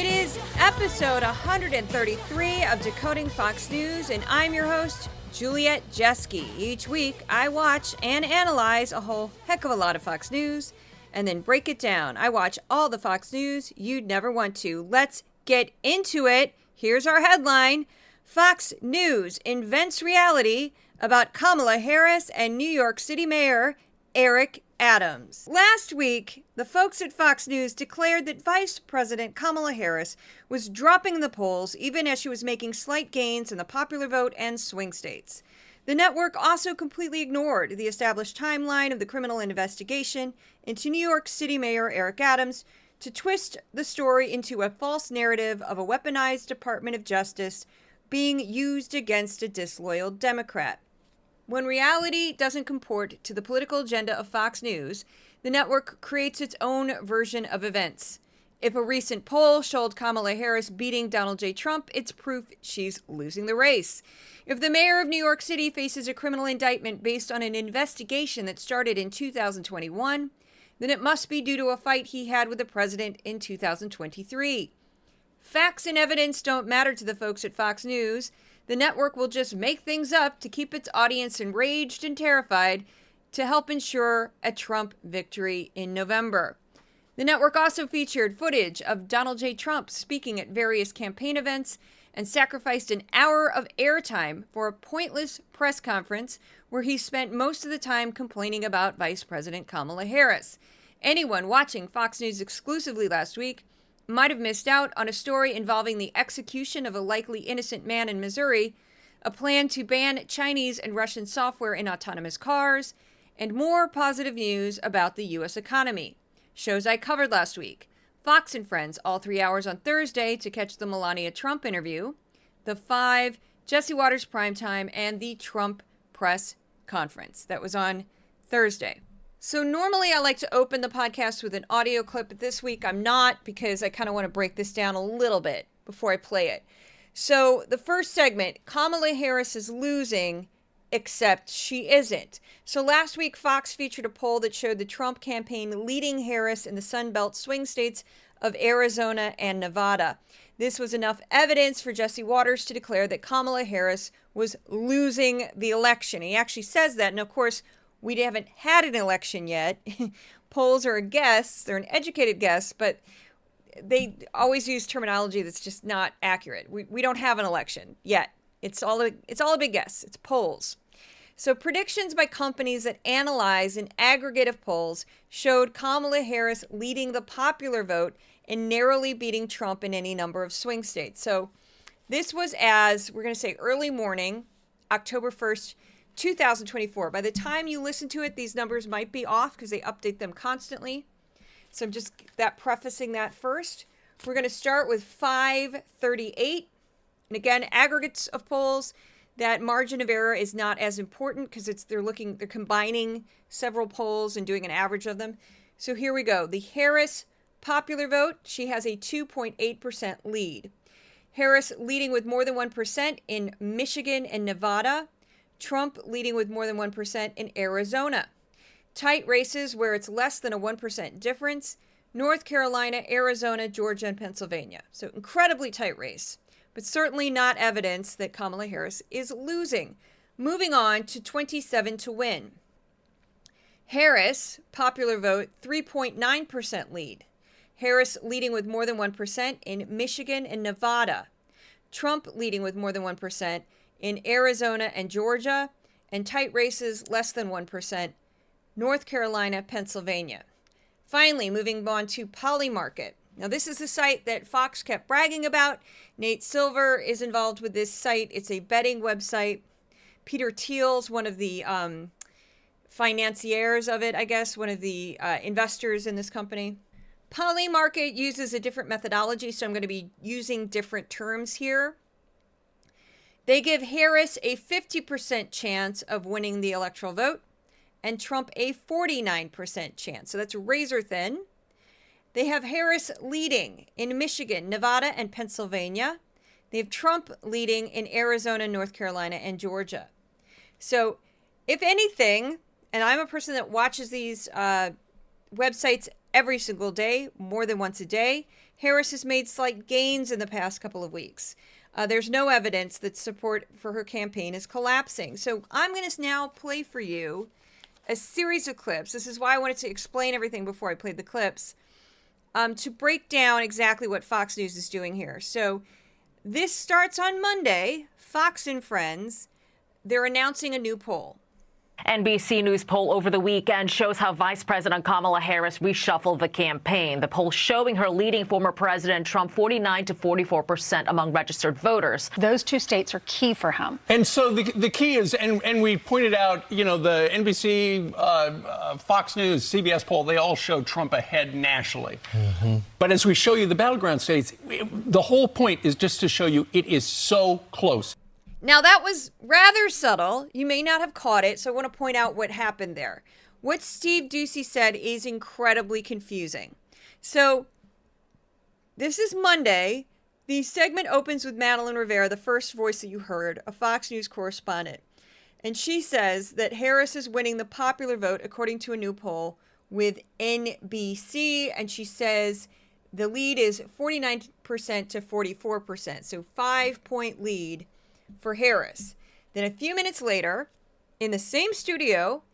It is episode 133 of Decoding Fox News, and I'm your host, Juliet Jeske. Each week, I watch and analyze a whole heck of a lot of Fox News, and then break it down. I watch all the Fox News you'd never want to. Let's get into it. Here's our headline. Fox News invents reality about Kamala Harris and New York City Mayor Eric Adams. Last week, the folks at Fox News declared that Vice President Kamala Harris was dropping in the polls even as she was making slight gains in the popular vote and swing states. The network also completely ignored the established timeline of the criminal investigation into New York City Mayor Eric Adams to twist the story into a false narrative of a weaponized Department of Justice being used against a disloyal Democrat. When reality doesn't comport to the political agenda of Fox News, the network creates its own version of events. If a recent poll showed Kamala Harris beating Donald J. Trump, it's proof she's losing the race. If the mayor of New York City faces a criminal indictment based on an investigation that started in 2021, then it must be due to a fight he had with the president in 2023. Facts and evidence don't matter to the folks at Fox News. The network will just make things up to keep its audience enraged and terrified to help ensure a Trump victory in November. The network also featured footage of Donald J. Trump speaking at various campaign events and sacrificed an hour of airtime for a pointless press conference where he spent most of the time complaining about Vice President Kamala Harris. Anyone watching Fox News exclusively last week might have missed out on a story involving the execution of a likely innocent man in Missouri, a plan to ban Chinese and Russian software in autonomous cars, and more positive news about the U.S. economy. Shows I covered last week. Fox and Friends, all 3 hours on Thursday to catch the Melania Trump interview, the 5, Jesse Watters Primetime, and the Trump press conference. That was on Thursday. So normally I like to open the podcast with an audio clip, but this week I'm not because I kind of want to break this down a little bit before I play it. So the first segment, Kamala Harris is losing, except she isn't. So last week, Fox featured a poll that showed the Trump campaign leading Harris in the Sun Belt swing states of Arizona and Nevada. This was enough evidence for Jesse Watters to declare that Kamala Harris was losing the election. He actually says that, and of course, we haven't had an election yet. Polls are a guess. They're an educated guess, but they always use terminology that's just not accurate. We don't have an election yet. It's all a big guess. It's polls. So predictions by companies that analyze an aggregate of polls showed Kamala Harris leading the popular vote and narrowly beating Trump in any number of swing states. So this was as, we're going to say early morning, October 1st, 2024. By the time you listen to it, these numbers might be off because they update them constantly. So I'm just prefacing that first. We're going to start with 538. And again, aggregates of polls, that margin of error is not as important because they're combining several polls and doing an average of them. So here we go. The Harris popular vote, she has a 2.8% lead. Harris leading with more than 1% in Michigan and Nevada. Trump leading with more than 1% in Arizona. Tight races where it's less than a 1% difference. North Carolina, Arizona, Georgia, and Pennsylvania. So incredibly tight race, but certainly not evidence that Kamala Harris is losing. Moving on to 27 to win. Harris, popular vote, 3.9% lead. Harris leading with more than 1% in Michigan and Nevada. Trump leading with more than 1% in Arizona and Georgia, and tight races less than 1%, North Carolina, Pennsylvania. Finally, moving on to Polymarket. Now, this is the site that Fox kept bragging about. Nate Silver is involved with this site. It's a betting website. Peter Thiel's one of the financiers of it, I guess, one of the investors in this company. Polymarket uses a different methodology, so I'm going to be using different terms here. They give Harris a 50% chance of winning the electoral vote and Trump a 49% chance. So that's razor thin. They have Harris leading in Michigan, Nevada, and Pennsylvania. They have Trump leading in Arizona, North Carolina, and Georgia. So if anything, and I'm a person that watches these websites every single day, more than once a day, Harris has made slight gains in the past couple of weeks. There's no evidence that support for her campaign is collapsing. So I'm going to now play for you a series of clips. This is why I wanted to explain everything before I played the clips, to break down exactly what Fox News is doing here. So this starts on Monday. Fox and Friends, they're announcing a new poll. NBC News poll over the weekend shows how Vice President Kamala Harris reshuffled the campaign. The poll showing her leading former President Trump 49 to 44% among registered voters. Those two states are key for him. And so the key is, and we pointed out, you know, the NBC, Fox News, CBS poll, they all show Trump ahead nationally. But as we show you the battleground states, the whole point is just to show you it is so close. Now, that was rather subtle. You may not have caught it, so I want to point out what happened there. What Steve Doocy said is incredibly confusing. So, this is Monday. The segment opens with Madeline Rivera, the first voice that you heard, a Fox News correspondent. And she says that Harris is winning the popular vote, according to a new poll, with NBC. And she says the lead is 49% to 44%. So, 5-point lead for Harris. Then a few minutes later, in the same studio,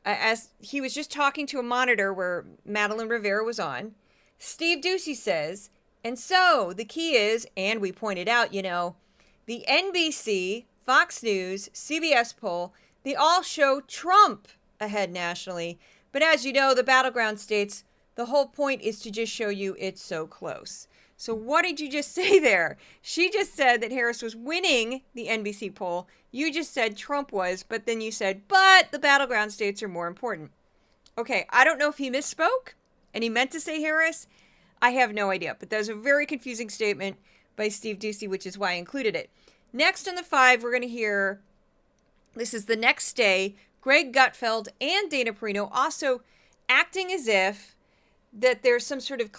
as he was just talking to a monitor where Madeline Rivera was on, Steve Doocy says, and so the key is, and we pointed out, you know, the NBC, Fox News, CBS poll, they all show Trump ahead nationally. But as you know, the battleground states, the whole point is to just show you it's so close. So what did you just say there? She just said that Harris was winning the NBC poll. You just said Trump was, but then you said, but the battleground states are more important. Okay, I don't know if he misspoke and he meant to say Harris. I have no idea, but that was a very confusing statement by Steve Doocy, which is why I included it. Next on the 5, we're going to hear, this is the next day, Greg Gutfeld and Dana Perino also acting as if that there's some sort of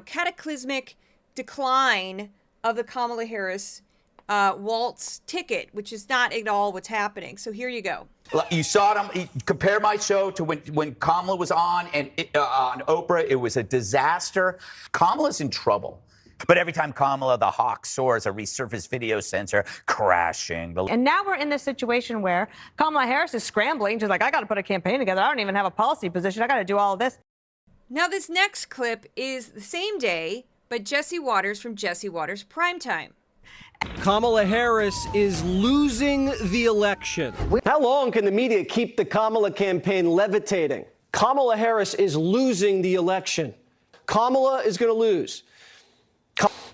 cataclysmic decline of the Kamala Harris Waltz ticket, which is not at all what's happening. So here you go. You saw them. Compare my show to when Kamala was on and on Oprah. It was a disaster. Kamala's in trouble. But every time Kamala, the hawk soars, a resurfaced video sensor crashing. And now we're in this situation where Kamala Harris is scrambling. She's like, I got to put a campaign together. I don't even have a policy position. I got to do all of this. Now, this next clip is the same day, but Jesse Watters from Jesse Watters Primetime. Kamala Harris is losing the election. How long can the media keep the Kamala campaign levitating? Kamala Harris is losing the election. Kamala is going to lose.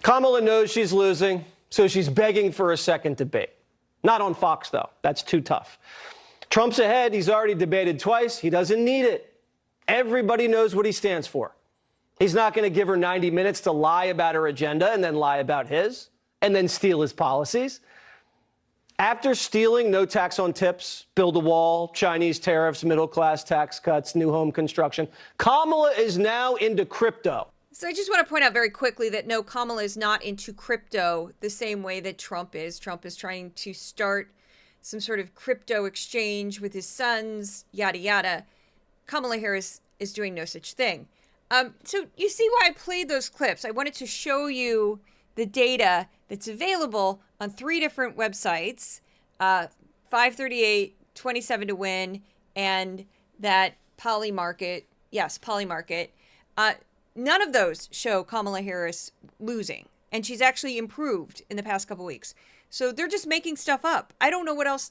Kamala knows she's losing, so she's begging for a second debate. Not on Fox, though. That's too tough. Trump's ahead. He's already debated twice. He doesn't need it. Everybody knows what he stands for. He's not going to give her 90 minutes to lie about her agenda and then lie about his and then steal his policies. After stealing no tax on tips, build a wall, Chinese tariffs, middle-class tax cuts, new home construction, Kamala is now into crypto. So I just want to point out very quickly that no, Kamala is not into crypto the same way that Trump is. Trump is trying to start some sort of crypto exchange with his sons, yada, yada. Kamala Harris is doing no such thing. So you see why I played those clips. I wanted to show you the data that's available on 3 different websites, 538, 27 to win, and that Polymarket. Yes, Polymarket. None of those show Kamala Harris losing, and she's actually improved in the past couple weeks. So they're just making stuff up. I don't know what else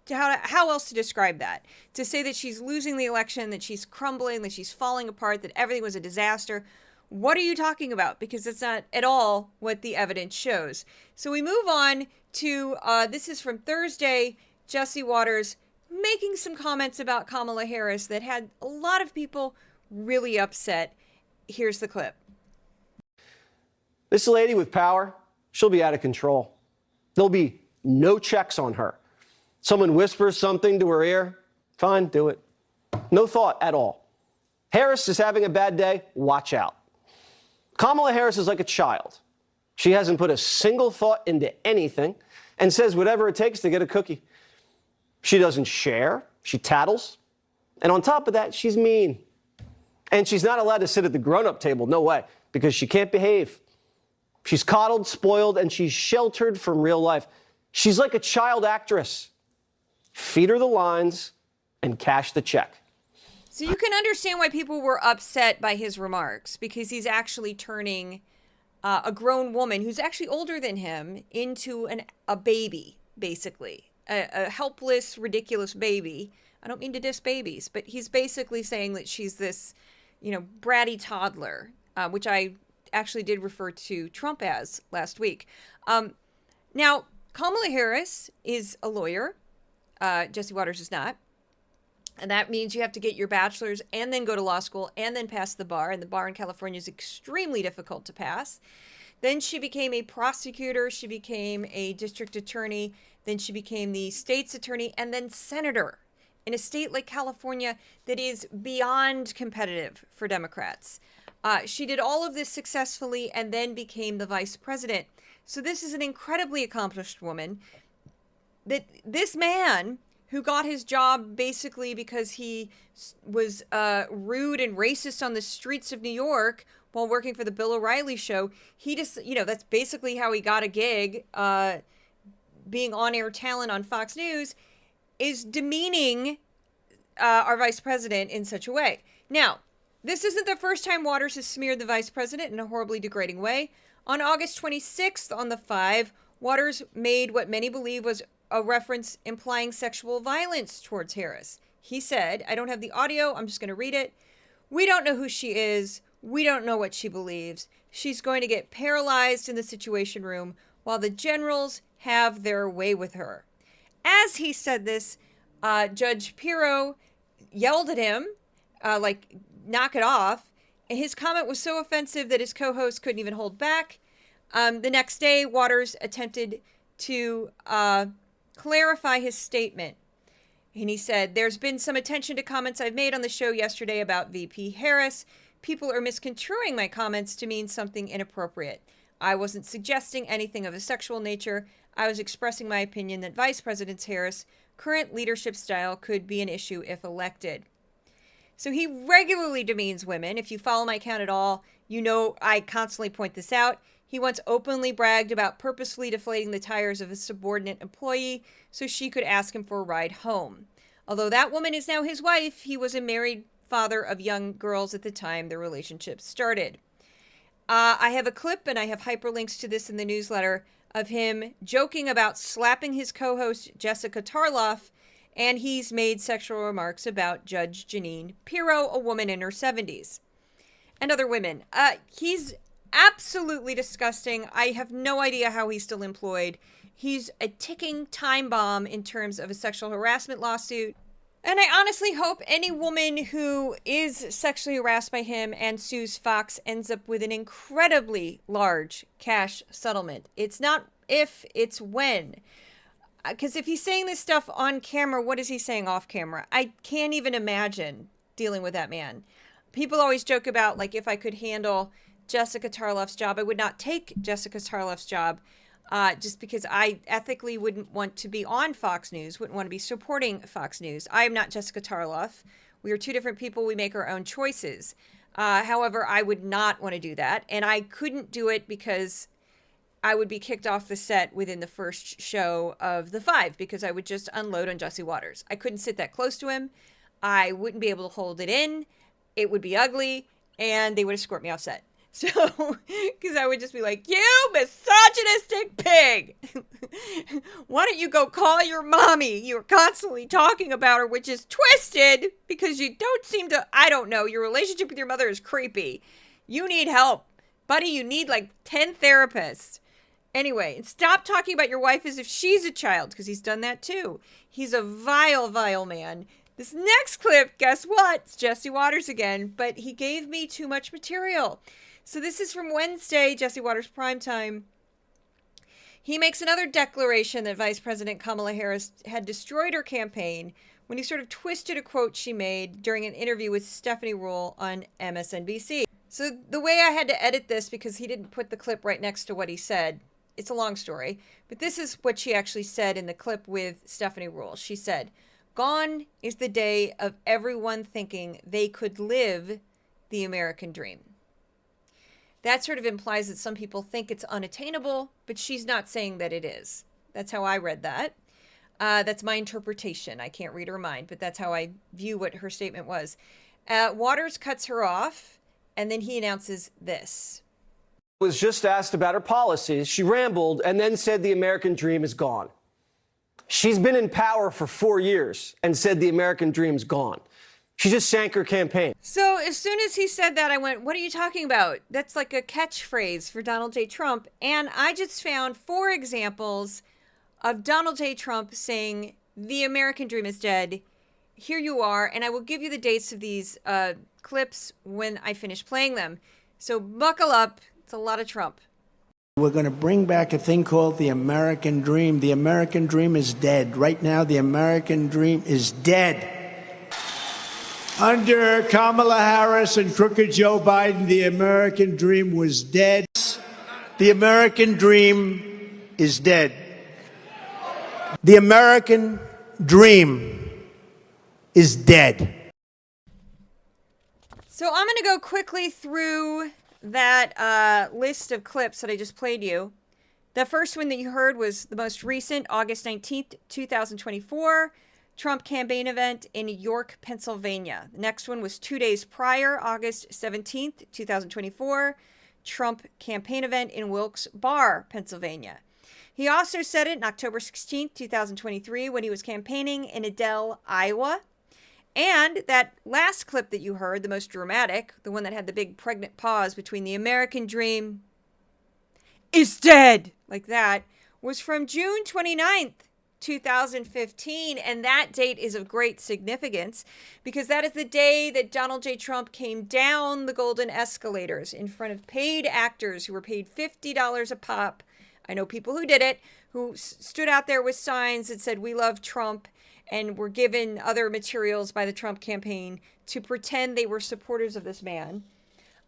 how else to describe that. To say that she's losing the election, that she's crumbling, that she's falling apart, that everything was a disaster. What are you talking about? Because that's not at all what the evidence shows. So we move on to, this is from Thursday, Jesse Watters making some comments about Kamala Harris that had a lot of people really upset. Here's the clip. This lady with power, she'll be out of control. There'll be no checks on her. Someone whispers something to her ear, fine, do it. No thought at all. Harris is having a bad day, watch out. Kamala Harris is like a child. She hasn't put a single thought into anything and says whatever it takes to get a cookie. She doesn't share, she tattles, and on top of that, she's mean. And she's not allowed to sit at the grown-up table, no way, because she can't behave. She's coddled, spoiled, and she's sheltered from real life. She's like a child actress. Feed her the lines and cash the check. So you can understand why people were upset by his remarks, because he's actually turning a grown woman who's actually older than him into a baby, basically. A helpless, ridiculous baby. I don't mean to diss babies, but he's basically saying that she's this, bratty toddler, which I actually did refer to Trump as last week. Now, Kamala Harris is a lawyer. Jesse Waters is not. And that means you have to get your bachelor's and then go to law school and then pass the bar. And the bar in California is extremely difficult to pass. Then she became a prosecutor. She became a district attorney. Then she became the state's attorney and then senator in a state like California that is beyond competitive for Democrats. She did all of this successfully and then became the vice president. So this is an incredibly accomplished woman. This man who got his job basically because he was rude and racist on the streets of New York while working for the Bill O'Reilly show. He just, that's basically how he got a gig, being on-air talent on Fox News, is demeaning our vice president in such a way. Now, this isn't the first time Waters has smeared the vice president in a horribly degrading way. On August 26th on The Five, Waters made what many believe was a reference implying sexual violence towards Harris. He said, I don't have the audio, I'm just going to read it. We don't know who she is. We don't know what she believes. She's going to get paralyzed in the Situation Room while the generals have their way with her. As he said this, Judge Pirro yelled at him, knock it off. And his comment was so offensive that his co-host couldn't even hold back. The next day, Waters attempted to clarify his statement. And he said, there's been some attention to comments I've made on the show yesterday about VP Harris. People are misconstruing my comments to mean something inappropriate. I wasn't suggesting anything of a sexual nature. I was expressing my opinion that Vice President Harris' current leadership style could be an issue if elected. So he regularly demeans women. If you follow my account at all, you know I constantly point this out. He once openly bragged about purposefully deflating the tires of a subordinate employee so she could ask him for a ride home. Although that woman is now his wife, he was a married father of young girls at the time their relationship started. I have a clip, and I have hyperlinks to this in the newsletter, of him joking about slapping his co-host Jessica Tarloff, and he's made sexual remarks about Judge Jeanine Pirro, a woman in her 70s, and other women. He's absolutely disgusting. I have no idea how he's still employed. He's a ticking time bomb in terms of a sexual harassment lawsuit. And I honestly hope any woman who is sexually harassed by him and sues Fox ends up with an incredibly large cash settlement. It's not if, it's when. Because if he's saying this stuff on camera, what is he saying off camera? I can't even imagine dealing with that man. People always joke about, if I could handle Jessica Tarloff's job, I would not take Jessica Tarloff's job just because I ethically wouldn't want to be on Fox News, wouldn't want to be supporting Fox News. I am not Jessica Tarloff. We are two different people. We make our own choices. However, I would not want to do that. And I couldn't do it because I would be kicked off the set within the first show of The Five because I would just unload on Jesse Waters. I couldn't sit that close to him. I wouldn't be able to hold it in. It would be ugly, and they would escort me off set. So, because I would just be like, you misogynistic pig. Why don't you go call your mommy? You're constantly talking about her, which is twisted because you don't seem to, I don't know, your relationship with your mother is creepy. You need help. Buddy, you need 10 therapists. Anyway, and stop talking about your wife as if she's a child, because he's done that too. He's a vile, vile man. This next clip, guess what? It's Jesse Waters again, but he gave me too much material. So this is from Wednesday, Jesse Waters Primetime. He makes another declaration that Vice President Kamala Harris had destroyed her campaign when he sort of twisted a quote she made during an interview with Stephanie Ruhle on MSNBC. So the way I had to edit this, because he didn't put the clip right next to what he said, it's a long story, but this is what she actually said in the clip with Stephanie Ruhle. She said, "Gone is the day of everyone thinking they could live the American dream." that sort of implies that some people think it's unattainable, but she's not saying that it is. That's how I read that. That's my interpretation. I can't read her mind, but that's how I view what her statement was. Waters cuts her off, and then he announces this. Was just asked about her policies. She rambled and then said the American dream is gone. She's been in power for 4 years and said the American dream's gone. She just sank her campaign. So as soon as he said that, I went, what are you talking about? That's like a catchphrase for Donald J. Trump. And I just found 4 examples of Donald J. Trump saying the American dream is dead. Here you are. And I will give you the dates of these clips when I finish playing them. So buckle up. It's a lot of Trump. We're going to bring back a thing called the American dream. The American dream is dead. Right now, the American dream is dead. Under Kamala Harris and crooked Joe Biden, the American dream was dead. The American dream is dead. The American dream is dead. So I'm going to go quickly through that list of clips that I just played you. The first one that you heard was the most recent, August 19th, 2024, Trump campaign event in York, Pennsylvania. The next one was 2 days prior, August 17th, 2024, Trump campaign event in Wilkes-Barre, Pennsylvania. He also said it on October 16th, 2023, when he was campaigning in Adel, Iowa. And that last clip that you heard, the most dramatic, the one that had the big pregnant pause between the American dream is dead, like that, was from June 29th, 2015. And that date is of great significance because that is the day that Donald J. Trump came down the golden escalators in front of paid actors who were paid $50 a pop. I know people who did it, who stood out there with signs that said, "We love Trump," and were given other materials by the Trump campaign to pretend they were supporters of this man.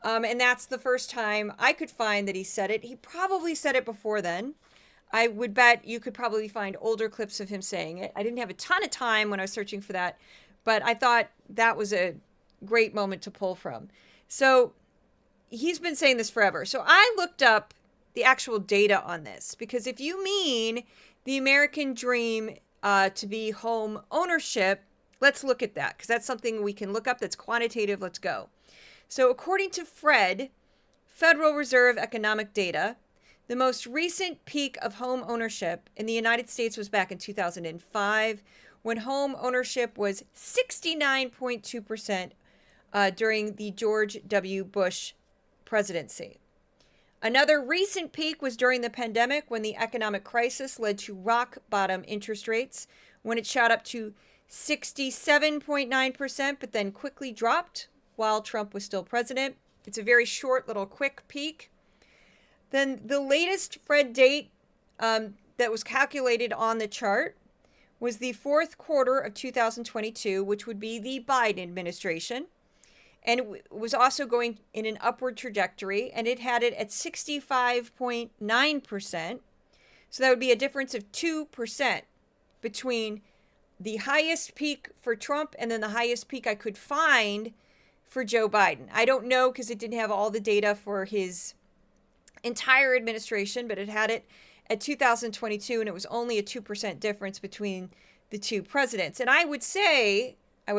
And that's the first time I could find that he said it. He probably said it before then. I would bet you could probably find older clips of him saying it. I didn't have a ton of time when I was searching for that, but I thought that was a great moment to pull from. So he's been saying this forever. So I looked up the actual data on this, because if you mean the American dream to be home ownership, let's look at that, because that's something we can look up that's quantitative. Let's go. So according to Fred, Federal Reserve Economic Data, the most recent peak of home ownership in the United States was back in 2005, when home ownership was 69.2% during the George W. Bush presidency. Another recent peak was during the pandemic, when the economic crisis led to rock bottom interest rates, when it shot up to 67.9%, but then quickly dropped while Trump was still president. It's a very short little quick peak. Then the latest Fred date that was calculated on the chart was the fourth quarter of 2022, which would be the Biden administration. And it was also going in an upward trajectory, and it had it at 65.9%. So that would be a difference of 2% between the highest peak for Trump and then the highest peak I could find for Joe Biden. I don't know, because it didn't have all the data for his entire administration, but it had it at 2022, and it was only a 2% difference between the two presidents. And I would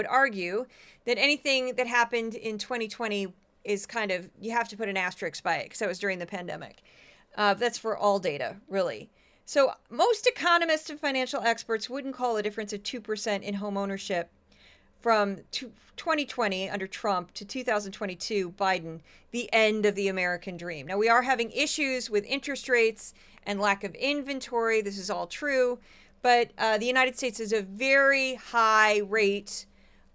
argue that anything that happened in 2020 is kind of, you have to put an asterisk by it, because that was during the pandemic. That's for all data, really. So most economists and financial experts wouldn't call a difference of 2% in home ownership from 2020 under Trump to 2022 Biden the end of the American dream. Now, we are having issues with interest rates and lack of inventory. This is all true. But the United States has a very high rate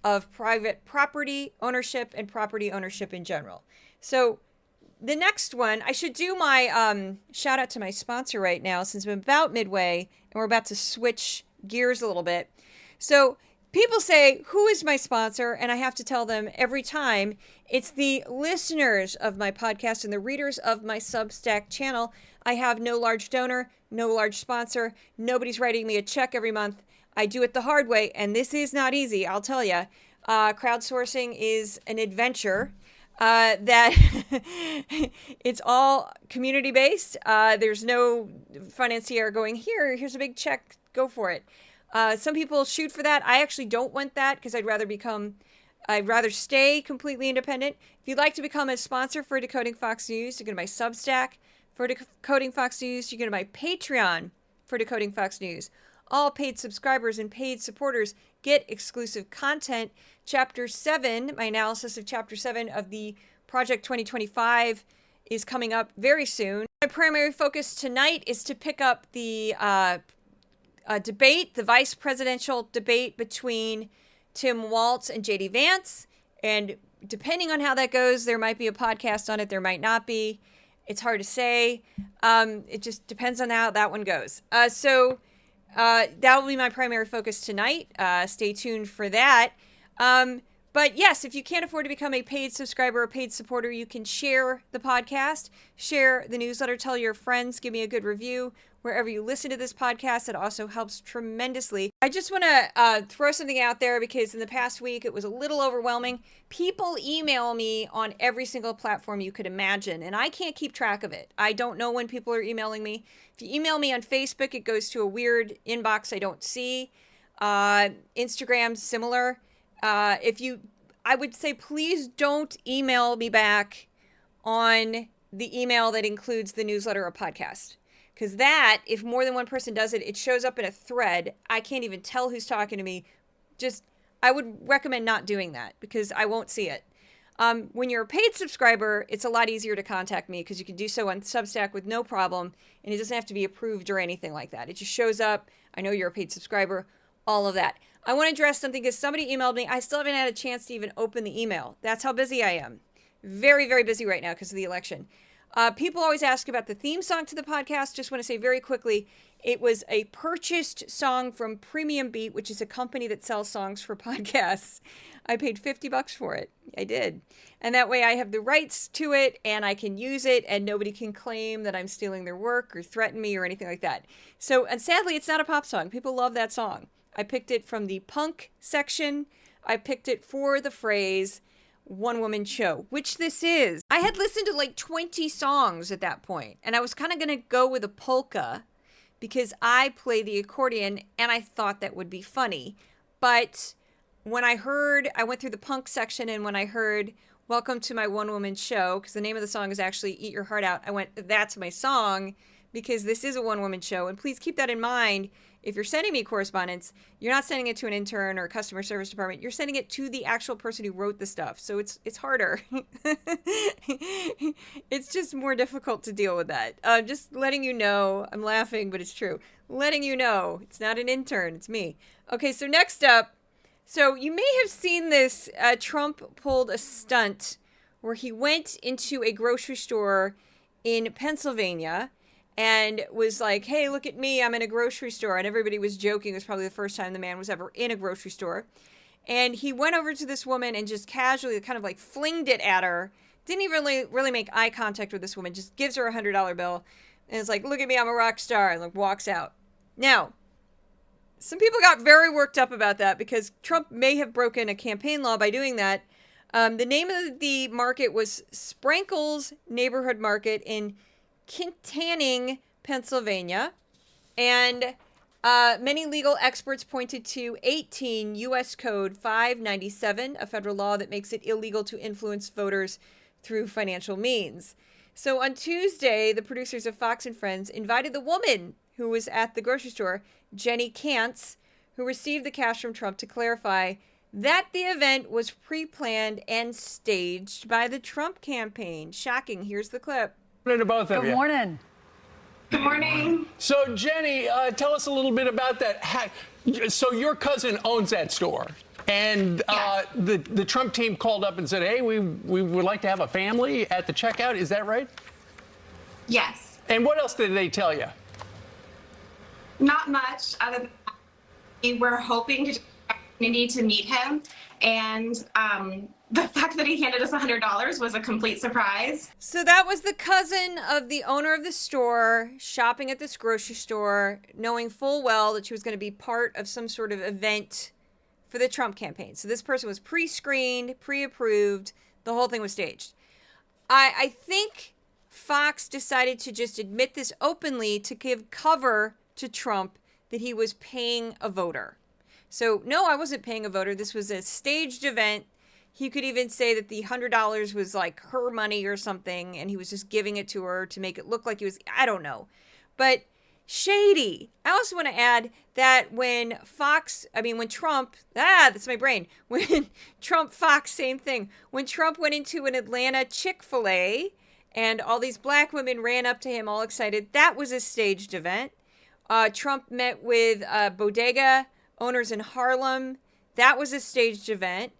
of private property ownership and property ownership in general. So the next one, I should do my shout out to my sponsor right now, since I'm about midway and we're about to switch gears a little bit. So people say, who is my sponsor? And I have to tell them every time, it's the listeners of my podcast and the readers of my Substack channel. I have no large donor, no large sponsor. Nobody's writing me a check every month. I do it the hard way, and this is not easy, I'll tell you. Crowdsourcing is an adventure. that it's all community based. There's no financier going, here's a big check, go for it. Some people shoot for that. I actually don't want that because I'd rather stay completely independent. If you'd like to become a sponsor for Decoding Fox News, you can go to my Substack for Decoding Fox News. You can go to my Patreon for Decoding Fox News. All paid subscribers and paid supporters get exclusive content. Chapter 7, my analysis of Chapter 7 of the Project 2025 is coming up very soon. My primary focus tonight is to pick up the debate, the vice presidential debate between Tim Walz and JD Vance. And depending on how that goes, there might be a podcast on it, there might not be. It's hard to say. It just depends on how that one goes. So that will be my primary focus tonight. Stay tuned for that. But yes, if you can't afford to become a paid subscriber or paid supporter, you can share the podcast, share the newsletter, tell your friends, give me a good review wherever you listen to this podcast. It also helps tremendously. I just want to throw something out there because in the past week, it was a little overwhelming. People email me on every single platform you could imagine, and I can't keep track of it. I don't know when people are emailing me. If you email me on Facebook, it goes to a weird inbox I don't see. Instagram, similar. I would say, please don't email me back on the email that includes the newsletter or podcast. Because that, if more than one person does it, it shows up in a thread. I can't even tell who's talking to me. I would recommend not doing that because I won't see it. When you're a paid subscriber, it's a lot easier to contact me because you can do so on Substack with no problem. And it doesn't have to be approved or anything like that. It just shows up. I know you're a paid subscriber, all of that. I want to address something because somebody emailed me. I still haven't had a chance to even open the email. That's how busy I am. Very, very busy right now because of the election. People always ask about the theme song to the podcast. Just want to say very quickly, it was a purchased song from Premium Beat, which is a company that sells songs for podcasts. I paid $50 for it. I did. And that way I have the rights to it and I can use it and nobody can claim that I'm stealing their work or threaten me or anything like that. So, and sadly, it's not a pop song. People love that song. I picked it from the punk section. I picked it for the phrase one woman show, which this is. I had listened to like 20 songs at that point, and I was kind of going to go with a polka because I play the accordion and I thought that would be funny. But when I went through the punk section, and when I heard Welcome to My One Woman Show, because the name of the song is actually Eat Your Heart Out, I went, that's my song, because this is a one woman show. And please keep that in mind. If you're sending me correspondence, you're not sending it to an intern or a customer service department. You're sending it to the actual person who wrote the stuff. So it's harder. It's just more difficult to deal with that. Just letting you know. I'm laughing, but it's true. Letting you know. It's not an intern. It's me. Okay, so next up. So you may have seen this. Trump pulled a stunt where he went into a grocery store in Pennsylvania and was like, hey, look at me, I'm in a grocery store. And everybody was joking. It was probably the first time the man was ever in a grocery store. And he went over to this woman and just casually kind of like flinged it at her. Didn't even really make eye contact with this woman. Just gives her a $100 bill. And it's like, look at me, I'm a rock star. And like walks out. Now, some people got very worked up about that because Trump may have broken a campaign law by doing that. The name of the market was Sprankle's Neighborhood Market in Kintanning, Pennsylvania, and many legal experts pointed to 18 U.S. Code 597, a federal law that makes it illegal to influence voters through financial means. So on Tuesday, the producers of Fox and Friends invited the woman who was at the grocery store, Jenny Kantz, who received the cash from Trump, to clarify that the event was pre-planned and staged by the Trump campaign. Shocking. Here's the clip. To both of you. Good morning. Good morning. So, Jenny, tell us a little bit about that. So your cousin owns that store, and the Trump team called up and said, hey, we would like to have a family at the checkout. Is that right? Yes. And what else did they tell you? Not much, other than we were hoping to get the opportunity to meet him, and the fact that he handed us $100 was a complete surprise. So that was the cousin of the owner of the store shopping at this grocery store, knowing full well that she was going to be part of some sort of event for the Trump campaign. So this person was pre-screened, pre-approved. The whole thing was staged. I think Fox decided to just admit this openly to give cover to Trump that he was paying a voter. So, no, I wasn't paying a voter. This was a staged event. He could even say that the $100 was like her money or something, and he was just giving it to her to make it look like he was, I don't know. But shady. I also want to add that when Trump, that's my brain. When Trump, Fox, same thing. When Trump went into an Atlanta Chick-fil-A and all these black women ran up to him all excited, that was a staged event. Trump met with bodega owners in Harlem. That was a staged event.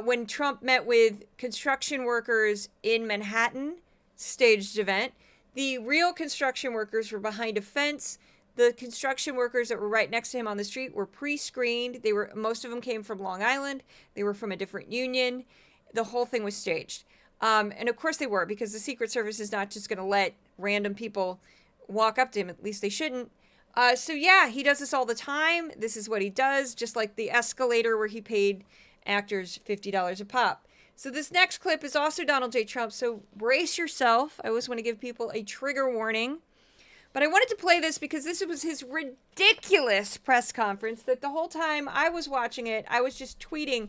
When Trump met with construction workers in Manhattan, staged event. The real construction workers were behind a fence. The construction workers that were right next to him on the street were pre-screened. Most of them came from Long Island. They were from a different union. The whole thing was staged. And of course they were, because the Secret Service is not just going to let random people walk up to him. At least they shouldn't. So yeah, he does this all the time. This is what he does, just like the escalator where he paid actors $50 a pop. So this next clip is also Donald J. Trump, so brace yourself. I always want to give people a trigger warning. But I wanted to play this because this was his ridiculous press conference that the whole time I was watching it, I was just tweeting,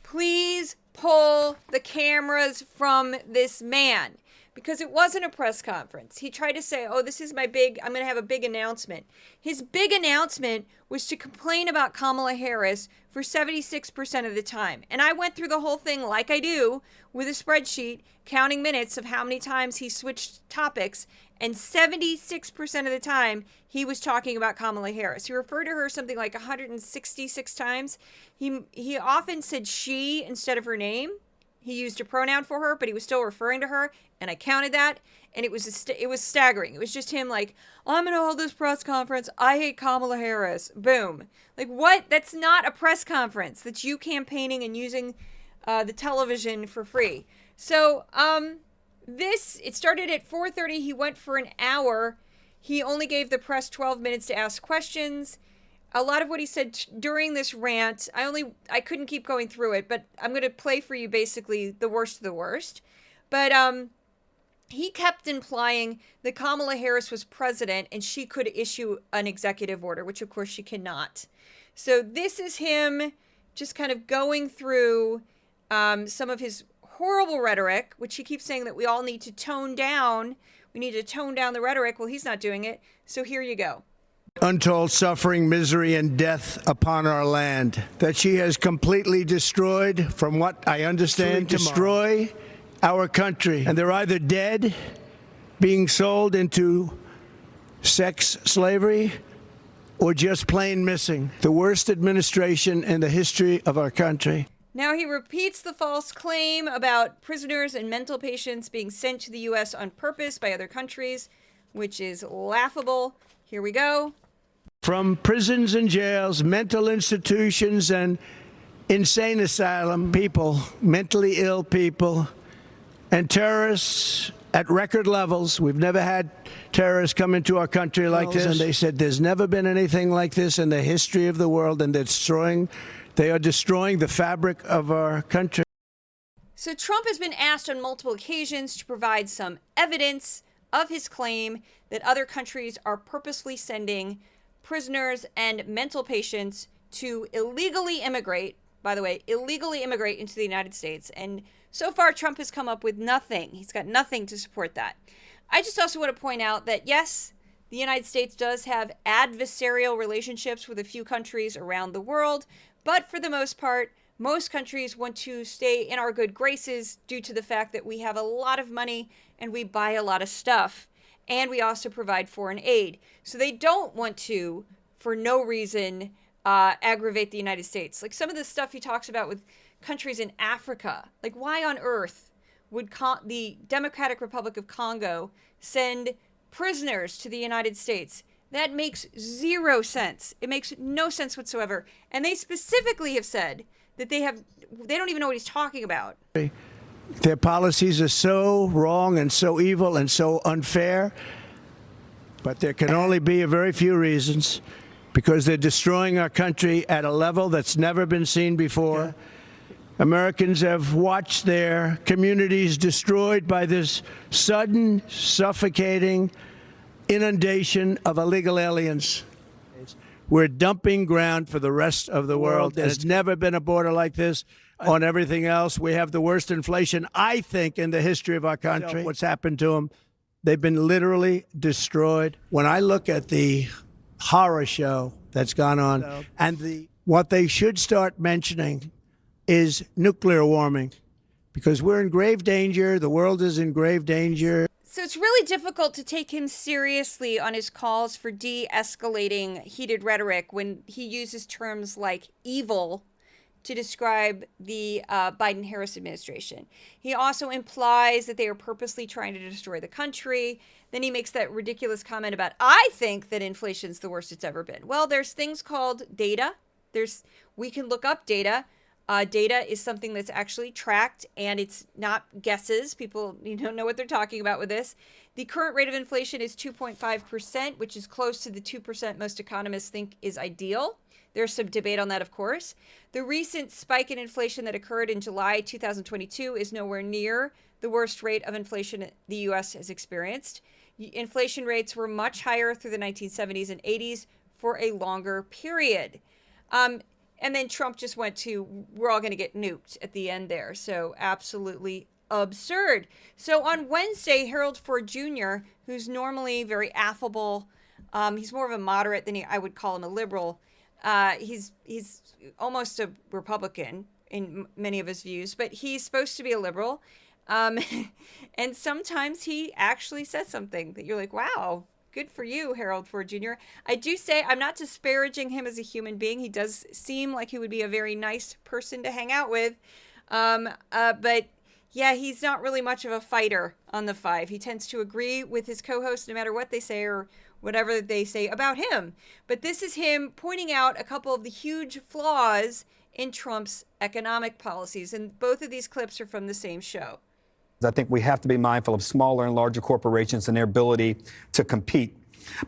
please pull the cameras from this man. Because it wasn't a press conference. He tried to say, I'm going to have a big announcement. His big announcement was to complain about Kamala Harris for 76% of the time. And I went through the whole thing like I do with a spreadsheet, counting minutes of how many times he switched topics. And 76% of the time, he was talking about Kamala Harris. He referred to her something like 166 times. He often said she instead of her name. He used a pronoun for her, but he was still referring to her, and I counted that, and it was staggering. It was just him like, I'm going to hold this press conference. I hate Kamala Harris. Boom. Like, what? That's not a press conference. That's you campaigning and using the television for free. So, it started at 4:30. He went for an hour. He only gave the press 12 minutes to ask questions. A lot of what he said during this rant, I couldn't keep going through it, but I'm going to play for you basically the worst of the worst. But he kept implying that Kamala Harris was president and she could issue an executive order, which of course she cannot. So this is him just kind of going through some of his horrible rhetoric, which he keeps saying that we all need to tone down. We need to tone down the rhetoric. Well, he's not doing it. So here you go. Untold suffering, misery, and death upon our land that she has completely destroyed, from what I understand, destroy our country. And they're either dead, being sold into sex slavery, or just plain missing. The worst administration in the history of our country. Now he repeats the false claim about prisoners and mental patients being sent to the U.S. on purpose by other countries, which is laughable. Here we go. From prisons and jails, mental institutions, and insane asylum people, mentally ill people, and terrorists at record levels. We've never had terrorists come into our country like this. And they said there's never been anything like this in the history of the world, and they are destroying the fabric of our country. So Trump has been asked on multiple occasions to provide some evidence of his claim that other countries are purposely sending prisoners and mental patients to illegally immigrate, by the way, illegally immigrate into the United States. And so far, Trump has come up with nothing. He's got nothing to support that. I just also want to point out that, yes, the United States does have adversarial relationships with a few countries around the world, but for the most part, most countries want to stay in our good graces due to the fact that we have a lot of money and we buy a lot of stuff. And we also provide foreign aid. So they don't want to, for no reason, aggravate the United States. Like some of the stuff he talks about with countries in Africa. Like why on earth would the Democratic Republic of Congo send prisoners to the United States? That makes zero sense. It makes no sense whatsoever. And they specifically have said that they don't even know what he's talking about. Their policies are so wrong and so evil and so unfair, but there can only be a very few reasons, because they're destroying our country at a level that's never been seen before. Americans have watched their communities destroyed by this sudden, suffocating inundation of illegal aliens. We're dumping ground for the rest of the world. There's never been a border like this. On everything else, we have the worst inflation, I think, in the history of our country. What's happened to them? They've been literally destroyed. When I look at the horror show that's gone on, and what they should start mentioning is nuclear warming, because we're in grave danger. The world is in grave danger. So it's really difficult to take him seriously on his calls for de-escalating heated rhetoric when he uses terms like evil to describe the Biden-Harris administration. He also implies that they are purposely trying to destroy the country. Then he makes that ridiculous comment about, I think that inflation's the worst it's ever been. Well, there's things called data. We can look up data. Data is something that's actually tracked, and it's not guesses. People know what they're talking about with this. The current rate of inflation is 2.5%, which is close to the 2% most economists think is ideal. There's some debate on that, of course. The recent spike in inflation that occurred in July 2022 is nowhere near the worst rate of inflation the U.S. has experienced. Inflation rates were much higher through the 1970s and 80s for a longer period. And then Trump just went to, we're all going to get nuked at the end there. So absolutely absurd. So on Wednesday, Harold Ford Jr., who's normally very affable, he's more of a moderate than I would call him a liberal. He's almost a Republican in many of his views, but he's supposed to be a liberal. And sometimes he actually says something that you're like, wow, good for you, Harold Ford Jr. I do say I'm not disparaging him as a human being. He does seem like he would be a very nice person to hang out with. But yeah, he's not really much of a fighter on the five. He tends to agree with his co-hosts no matter what they say or whatever they say about him. But this is him pointing out a couple of the huge flaws in Trump's economic policies. And both of these clips are from the same show. I think we have to be mindful of smaller and larger corporations and their ability to compete.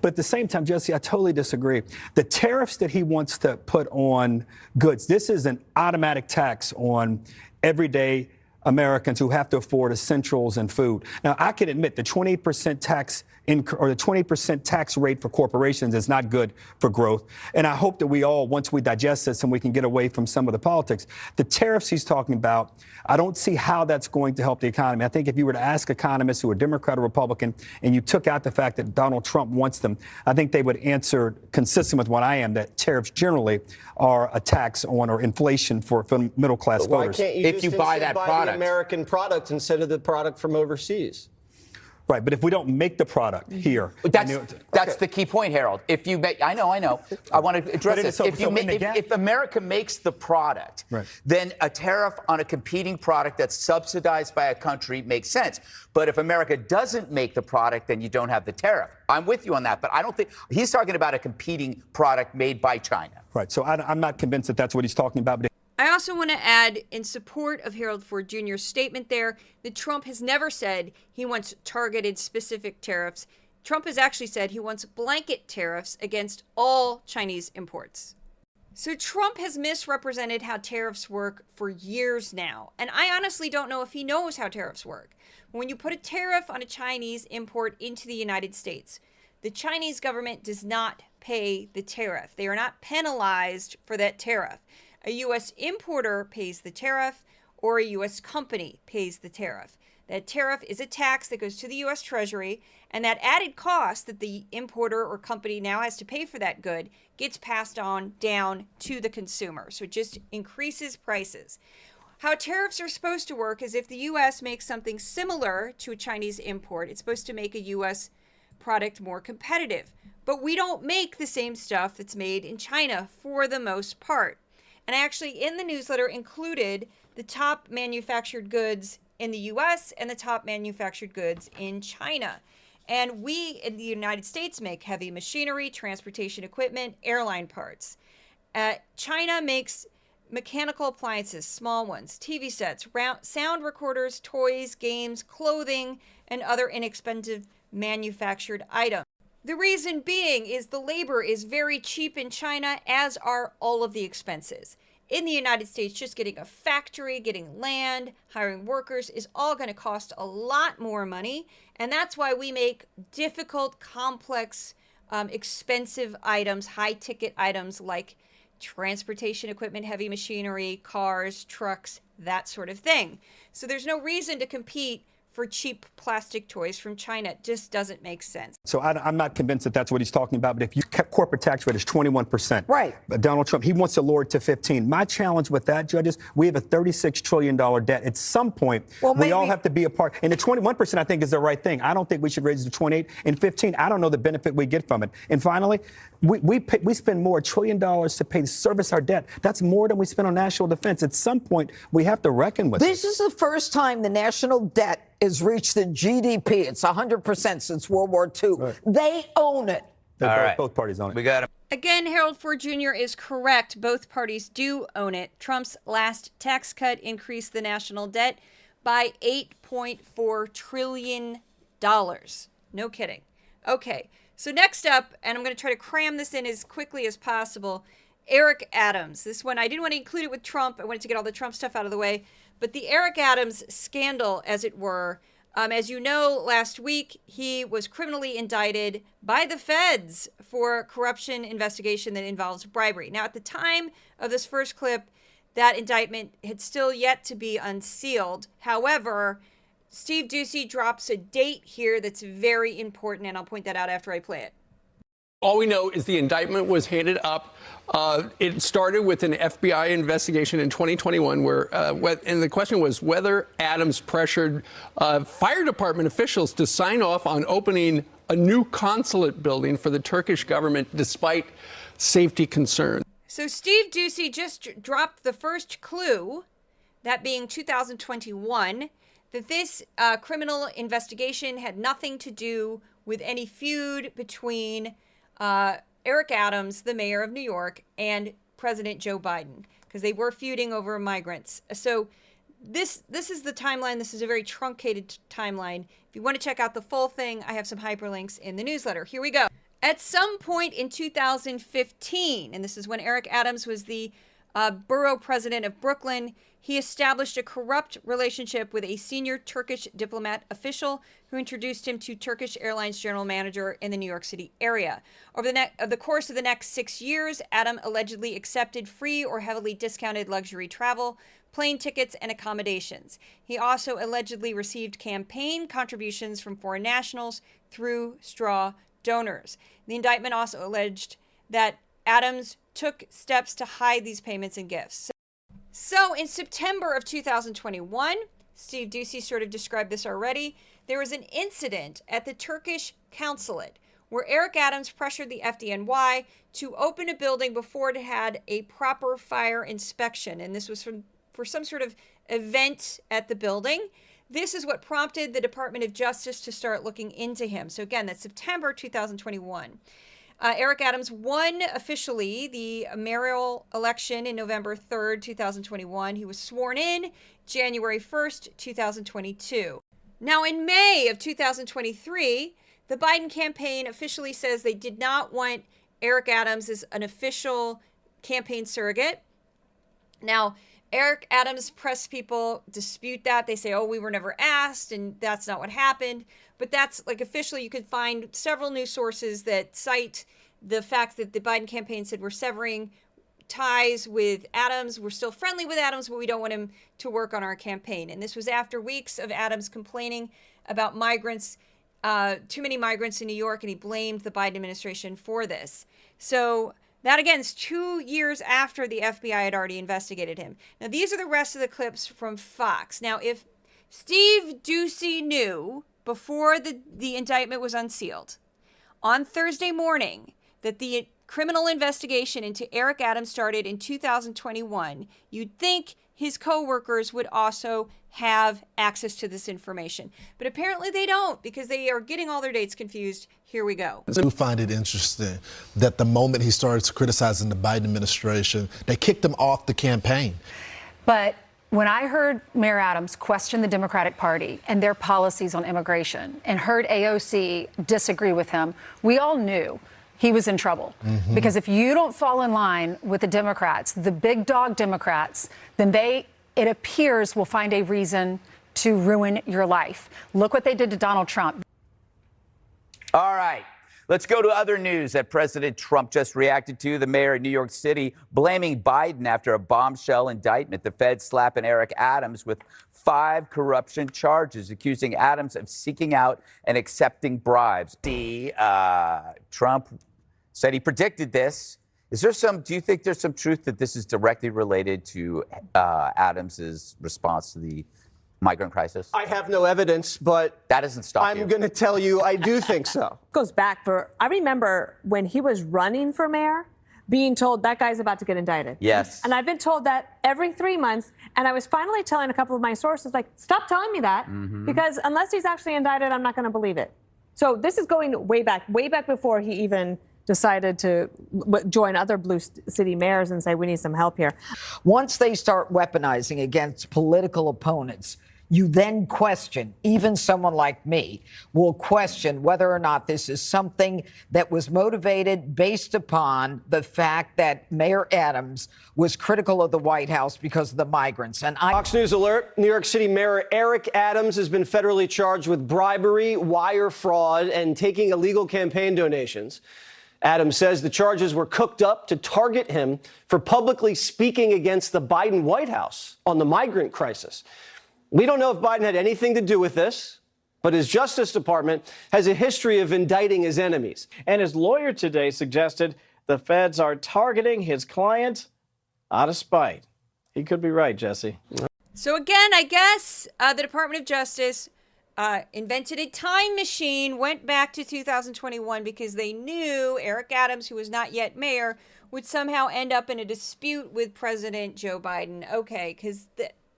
But at the same time, Jesse, I totally disagree. The tariffs that he wants to put on goods, this is an automatic tax on everyday Americans who have to afford essentials and food. Now, I can admit the 20% tax or the 20% tax rate for corporations is not good for growth. And I hope that we all, once we digest this and we can get away from some of the politics, the tariffs he's talking about, I don't see how that's going to help the economy. I think if you were to ask economists who are Democrat or Republican and you took out the fact that Donald Trump wants them, I think they would answer consistent with what I am, that tariffs generally are a tax on or inflation for middle class voters. Why can't you if you buy that product, the American product instead of the product from overseas? Right, but if we don't make the product here, that's the key point, Harold. If you make, I know, I want to address this. If America makes the product, then a tariff on a competing product that's subsidized by a country makes sense. But if America doesn't make the product, then you don't have the tariff. I'm with you on that, but I don't think he's talking about a competing product made by China. Right. So I'm not convinced that that's what he's talking about. But I also want to add, in support of Harold Ford Jr.'s statement there, that Trump has never said he wants targeted specific tariffs. Trump has actually said he wants blanket tariffs against all Chinese imports. So Trump has misrepresented how tariffs work for years now. And I honestly don't know if he knows how tariffs work. When you put a tariff on a Chinese import into the United States, the Chinese government does not pay the tariff. They are not penalized for that tariff. A U.S. importer pays the tariff, or a U.S. company pays the tariff. That tariff is a tax that goes to the U.S. Treasury, and that added cost that the importer or company now has to pay for that good gets passed on down to the consumer. So it just increases prices. How tariffs are supposed to work is if the U.S. makes something similar to a Chinese import, it's supposed to make a U.S. product more competitive. But we don't make the same stuff that's made in China for the most part. And I actually, in the newsletter, included the top manufactured goods in the U.S. and the top manufactured goods in China. And we, in the United States, make heavy machinery, transportation equipment, airline parts. China makes mechanical appliances, small ones, TV sets, sound recorders, toys, games, clothing, and other inexpensive manufactured items. The reason being is the labor is very cheap in China, as are all of the expenses. in the United States, just getting a factory, getting land, hiring workers is all going to cost a lot more money. And that's why we make difficult, complex, expensive items, high-ticket items like transportation equipment, heavy machinery, cars, trucks, that sort of thing. So there's no reason to compete for cheap plastic toys from China. It just doesn't make sense. So I'm not convinced that that's what he's talking about, but if you kept corporate tax rate is 21%. Right. Donald Trump, he wants to lower it to 15. My challenge with that, judges, we have a $36 trillion debt. At some point, we all have to be a part. And the 21%, I think, is the right thing. I don't think we should raise it to 28. And 15, I don't know the benefit we get from it. And finally, we spend more, $1 trillion to pay to service our debt. That's more than we spend on national defense. At some point, we have to reckon with this. This is the first time the national debt has reached the GDP. It's 100% since World War II. Right. They own it. Both parties own it. We got him. Again, Harold Ford Jr. is correct. Both parties do own it. Trump's last tax cut increased the national debt by $8.4 trillion. No kidding. Okay, so next up, and I'm going to try to cram this in as quickly as possible, Eric Adams. This one, I didn't want to include it with Trump. I wanted to get all the Trump stuff out of the way. But the Eric Adams scandal, as it were, as you know, last week, he was criminally indicted by the feds for corruption investigation that involves bribery. Now, at the time of this first clip, that indictment had still yet to be unsealed. However, Steve Doocy drops a date here that's very important, and I'll point that out after I play it. All we know is the indictment was handed up. It started with an FBI investigation in 2021 and the question was whether Adams pressured fire department officials to sign off on opening a new consulate building for the Turkish government despite safety concerns. So Steve Doocy just dropped the first clue, that being 2021, that this criminal investigation had nothing to do with any feud between Eric Adams, the mayor of New York, and President Joe Biden, because they were feuding over migrants. So this is the timeline. This is a very truncated timeline. If you want to check out the full thing, I have some hyperlinks in the newsletter. Here we go. At some point in 2015, and this is when Eric Adams was the borough president of Brooklyn, he established a corrupt relationship with a senior Turkish diplomat official who introduced him to Turkish Airlines general manager in the New York City area. Over the course of the next 6 years, Adam allegedly accepted free or heavily discounted luxury travel, plane tickets, and accommodations. He also allegedly received campaign contributions from foreign nationals through straw donors. The indictment also alleged that Adams took steps to hide these payments and gifts. So in September of 2021, Steve Doocy sort of described this already, there was an incident at the Turkish consulate where Eric Adams pressured the FDNY to open a building before it had a proper fire inspection. And this was for some sort of event at the building. This is what prompted the Department of Justice to start looking into him. So again, that's September 2021. Eric Adams won officially the mayoral election in November 3rd, 2021. He was sworn in January 1st, 2022. Now, in May of 2023, the Biden campaign officially says they did not want Eric Adams as an official campaign surrogate. Now, Eric Adams' press people dispute that. They say, oh, we were never asked, and that's not what happened. But that's, like, officially, you could find several news sources that cite the fact that the Biden campaign said we're severing ties with Adams. We're still friendly with Adams, but we don't want him to work on our campaign. And this was after weeks of Adams complaining about migrants, too many migrants in New York, and he blamed the Biden administration for this. So that, again, is 2 years after the FBI had already investigated him. Now, these are the rest of the clips from Fox. Now, if Steve Doocy knew before the indictment was unsealed on Thursday morning that the criminal investigation into Eric Adams started in 2021, you'd think his coworkers would also have access to this information. But apparently they don't, because they are getting all their dates confused. Here we go. I do find it interesting that the moment he started criticizing the Biden administration, they kicked him off the campaign. But when I heard Mayor Adams question the Democratic Party and their policies on immigration and heard AOC disagree with him, we all knew he was in trouble. Because if you don't fall in line with the Democrats, the big dog Democrats, then it appears, will find a reason to ruin your life. Look what they did to Donald Trump. All right. Let's go to other news that President Trump just reacted to. The mayor of New York City blaming Biden after a bombshell indictment. The feds slapping Eric Adams with 5 corruption charges, accusing Adams of seeking out and accepting bribes. Trump said he predicted this. Do you think there's some truth that this is directly related to Adams's response to the migrant crisis? I have no evidence, but that doesn't stop you. I'm going to tell you I do think so. Goes back I remember when he was running for mayor, being told that guy's about to get indicted. Yes. And I've been told that every 3 months. And I was finally telling a couple of my sources, like, stop telling me that, because unless he's actually indicted, I'm not going to believe it. So this is going way back before he even decided to join other blue city mayors and say, we need some help here. Once they start weaponizing against political opponents, you then question, even someone like me will question whether or not this is something that was motivated based upon the fact that Mayor Adams was critical of the White House because of the migrants. And Fox News alert, New York City Mayor Eric Adams has been federally charged with bribery, wire fraud, and taking illegal campaign donations. Adams says the charges were cooked up to target him for publicly speaking against the Biden White House on the migrant crisis. We don't know if Biden had anything to do with this, but his Justice Department has a history of indicting his enemies. And his lawyer today suggested the feds are targeting his client out of spite. He could be right, Jesse. So again, I guess the Department of Justice invented a time machine, went back to 2021 because they knew Eric Adams, who was not yet mayor, would somehow end up in a dispute with President Joe Biden. Okay, because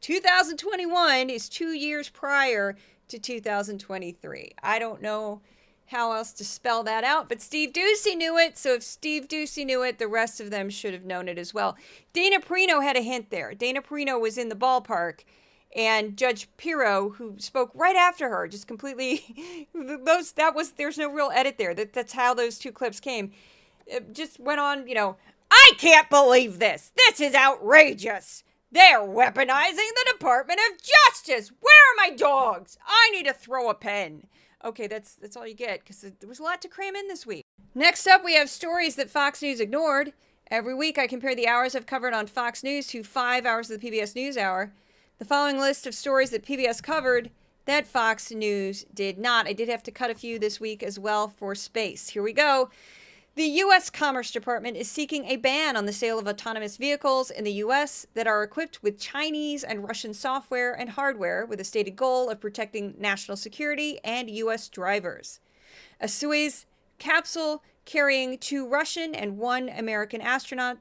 2021 is 2 years prior to 2023. I don't know how else to spell that out, but Steve Doocy knew it. So if Steve Doocy knew it, the rest of them should have known it as well. Dana Perino had a hint there. Dana Perino was in the ballpark, and Judge Pirro, who spoke right after her, just completely, there's no real edit there. That's how those two clips came. It just went on, I can't believe this. This is outrageous. They're weaponizing the Department of Justice. Where are my dogs? I need to throw a pen. Okay, that's all you get, because there was a lot to cram in this week. Next up, we have stories that Fox News ignored. Every week, I compare the hours I've covered on Fox News to 5 hours of the PBS NewsHour. The following list of stories that PBS covered that Fox News did not. I did have to cut a few this week as well for space. Here we go. The U.S. Commerce Department is seeking a ban on the sale of autonomous vehicles in the U.S. that are equipped with Chinese and Russian software and hardware, with a stated goal of protecting national security and U.S. drivers. A Soyuz capsule carrying 2 Russian and 1 American astronaut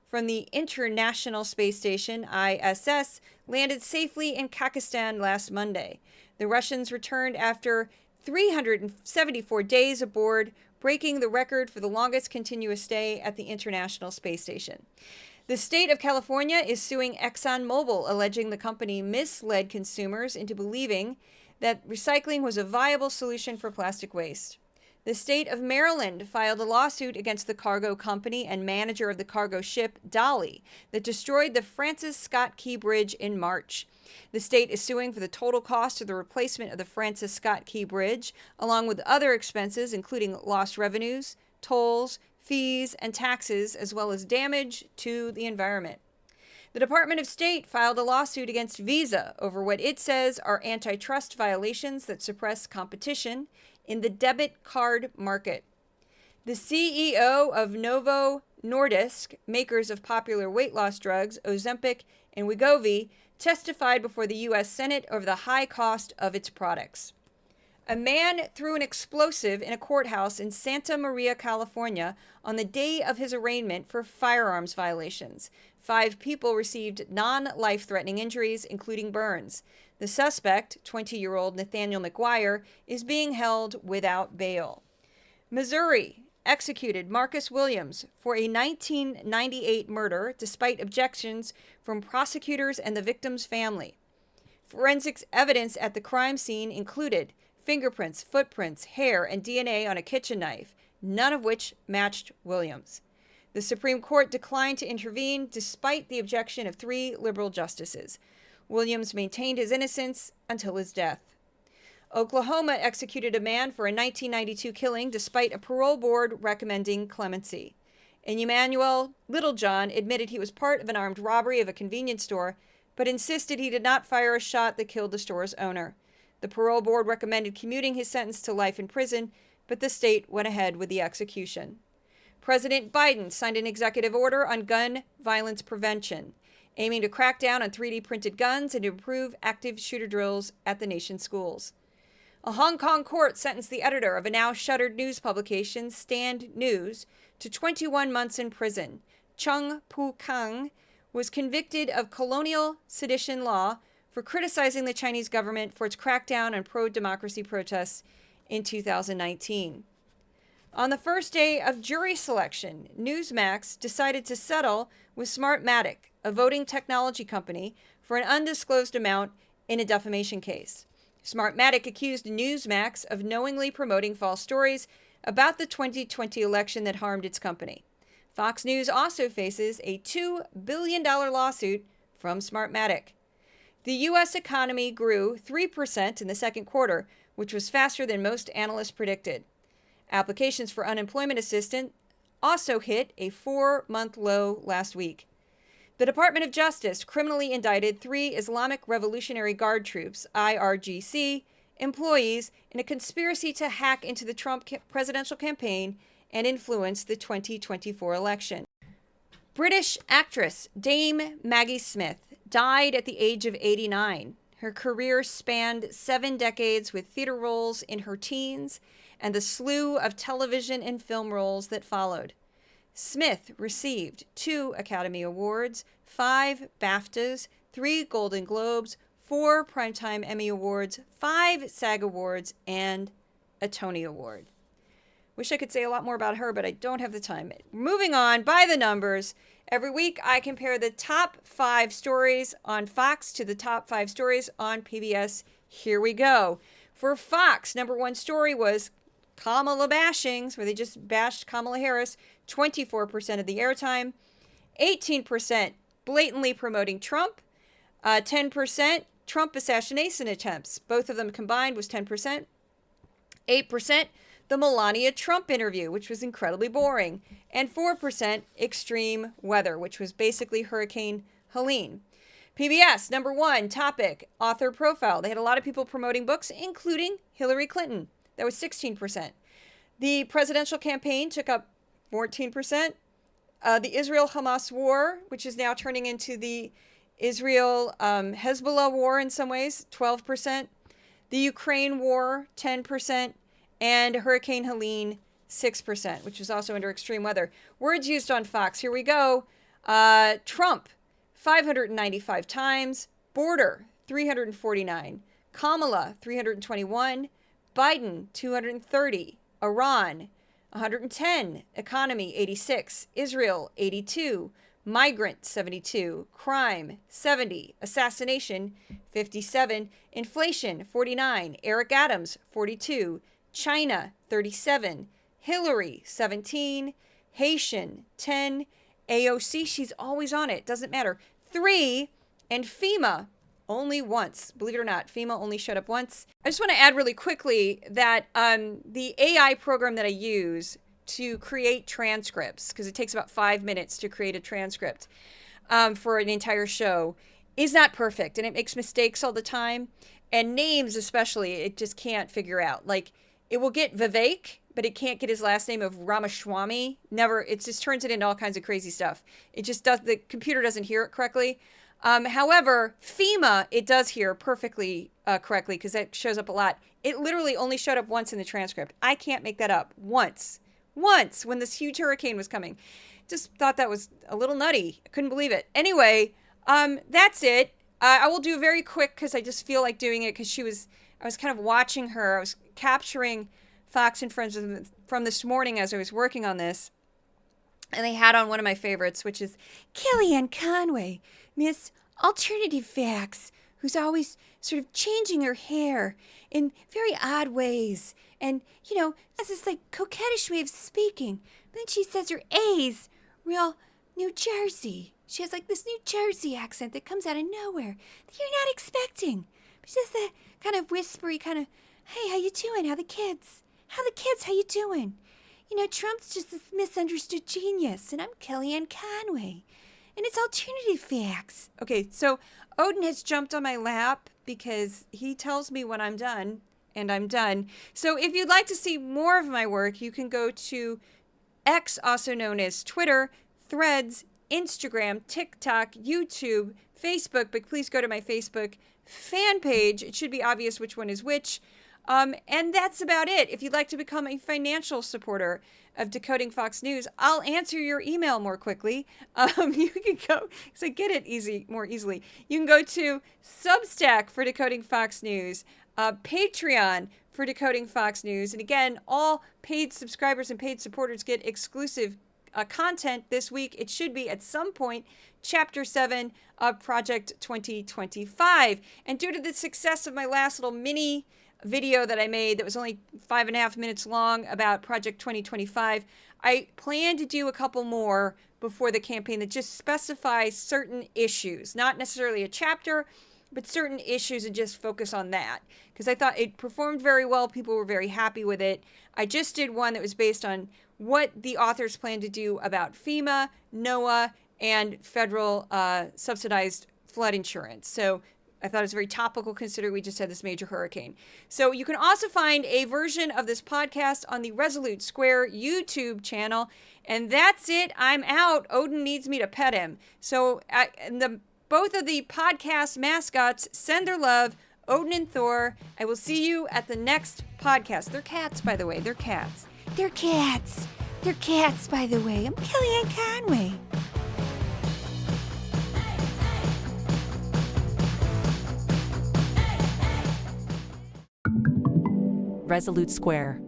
from the International Space Station, ISS, landed safely in Kazakhstan last Monday. The Russians returned after 374 days aboard, breaking the record for the longest continuous stay at the International Space Station. The state of California is suing ExxonMobil, alleging the company misled consumers into believing that recycling was a viable solution for plastic waste. The state of Maryland filed a lawsuit against the cargo company and manager of the cargo ship Dolly that destroyed the Francis Scott Key Bridge in March. The state is suing for the total cost of the replacement of the Francis Scott Key Bridge, along with other expenses, including lost revenues, tolls, fees, and taxes, as well as damage to the environment. The Department of State filed a lawsuit against Visa over what it says are antitrust violations that suppress competition in the debit card market. The CEO of Novo Nordisk, makers of popular weight loss drugs Ozempic and Wegovy, testified before the U.S. Senate over the high cost of its products. A man threw an explosive in a courthouse in Santa Maria, California, on the day of his arraignment for firearms violations. 5 people received non-life-threatening injuries, including burns. The suspect, 20-year-old Nathaniel McGuire, is being held without bail. Missouri executed Marcus Williams for a 1998 murder despite objections from prosecutors and the victim's family. Forensics evidence at the crime scene included fingerprints, footprints, hair, and DNA on a kitchen knife, none of which matched Williams. The Supreme Court declined to intervene despite the objection of 3 liberal justices. Williams maintained his innocence until his death. Oklahoma executed a man for a 1992 killing despite a parole board recommending clemency. And Emmanuel Littlejohn admitted he was part of an armed robbery of a convenience store, but insisted he did not fire a shot that killed the store's owner. The parole board recommended commuting his sentence to life in prison, but the state went ahead with the execution. President Biden signed an executive order on gun violence prevention, aiming to crack down on 3D printed guns and to improve active shooter drills at the nation's schools. A Hong Kong court sentenced the editor of a now shuttered news publication, Stand News, to 21 months in prison. Chung Pu-kang was convicted of colonial sedition law for criticizing the Chinese government for its crackdown on pro-democracy protests in 2019. On the first day of jury selection, Newsmax decided to settle with Smartmatic, a voting technology company, for an undisclosed amount in a defamation case. Smartmatic accused Newsmax of knowingly promoting false stories about the 2020 election that harmed its company. Fox News also faces a $2 billion lawsuit from Smartmatic. The U.S. economy grew 3% in the second quarter, which was faster than most analysts predicted. Applications for unemployment assistance also hit a 4-month low last week. The Department of Justice criminally indicted 3 Islamic Revolutionary Guard troops, IRGC, employees in a conspiracy to hack into the Trump presidential campaign and influence the 2024 election. British actress Dame Maggie Smith died at the age of 89. Her career spanned 7 decades with theater roles in her teens and the slew of television and film roles that followed. Smith received 2 Academy Awards, 5 BAFTAs, 3 Golden Globes, 4 Primetime Emmy Awards, 5 SAG Awards, and a Tony Award. Wish I could say a lot more about her, but I don't have the time. Moving on, by the numbers. Every week, I compare the top 5 stories on Fox to the top 5 stories on PBS. Here we go. For Fox, number 1 story was Kamala bashings, where they just bashed Kamala Harris, 24% of the airtime, 18% blatantly promoting Trump, 10% Trump assassination attempts. Both of them combined was 10%. 8% the Melania Trump interview, which was incredibly boring, and 4% extreme weather, which was basically Hurricane Helene. PBS, number 1 topic, author profile. They had a lot of people promoting books, including Hillary Clinton. That was 16%. The presidential campaign took up 14%. The Israel-Hamas war, which is now turning into the Israel-Hezbollah war in some ways, 12%. The Ukraine war, 10%. And Hurricane Helene, 6%, which is also under extreme weather. Words used on Fox. Here we go. Trump, 595 times. Border, 349. Kamala, 321. Biden, 230. Iran, 110. Economy, 86. Israel, 82. Migrant, 72. Crime, 70. Assassination, 57. Inflation, 49. Eric Adams, 42. China, 37. Hillary, 17. Haitian, 10. AOC, she's always on it. Doesn't matter. 3. And FEMA, only once. Believe it or not, FEMA only showed up once. I just want to add really quickly that the AI program that I use to create transcripts, because it takes about 5 minutes to create a transcript for an entire show, is not perfect. And it makes mistakes all the time. And names especially, it just can't figure out. Like, it will get Vivek, but it can't get his last name of Ramaswamy. Never, it just turns it into all kinds of crazy stuff. It just does, the computer doesn't hear it correctly. However, FEMA, it does hear perfectly correctly because that shows up a lot. It literally only showed up once in the transcript. I can't make that up. Once when this huge hurricane was coming. Just thought that was a little nutty. I couldn't believe it. Anyway, that's it. I will do very quick because I just feel like doing it because I was kind of watching her. I was capturing Fox and Friends from this morning as I was working on this. And they had on one of my favorites, which is Kellyanne Conway, Miss Alternative Facts, who's always sort of changing her hair in very odd ways. And, that's this like coquettish way of speaking. But then she says her A's real New Jersey. She has like this New Jersey accent that comes out of nowhere that you're not expecting. But she does that kind of whispery kind of, hey, how you doing? How the kids? How you doing? Trump's just this misunderstood genius, and I'm Kellyanne Conway. And it's alternative facts. Okay, so Odin has jumped on my lap because he tells me when I'm done, and I'm done. So if you'd like to see more of my work, you can go to X, also known as Twitter, Threads, Instagram, TikTok, YouTube, Facebook, but please go to my Facebook fan page. It should be obvious which one is which. And that's about it. If you'd like to become a financial supporter of Decoding Fox News, I'll answer your email more quickly. You can go, because I get it more easily. You can go to Substack for Decoding Fox News, Patreon for Decoding Fox News. And again, all paid subscribers and paid supporters get exclusive content this week. It should be at some point Chapter 7 of Project 2025. And due to the success of my last little mini video that I made that was only 5.5 minutes long about Project 2025, I plan to do a couple more before the campaign that just specify certain issues, not necessarily a chapter, but certain issues, and just focus on that. Because I thought it performed very well. People were very happy with it. I just did one that was based on what the authors plan to do about FEMA, NOAA, and federal subsidized flood insurance. So I thought it was very topical considering we just had this major hurricane. So you can also find a version of this podcast on the Resolute Square YouTube channel. And that's it. I'm out. Odin needs me to pet him. So both of the podcast mascots send their love, Odin and Thor. I will see you at the next podcast. They're cats, by the way. They're cats. They're cats. They're cats, by the way. I'm Kellyanne Conway. Resolute Square.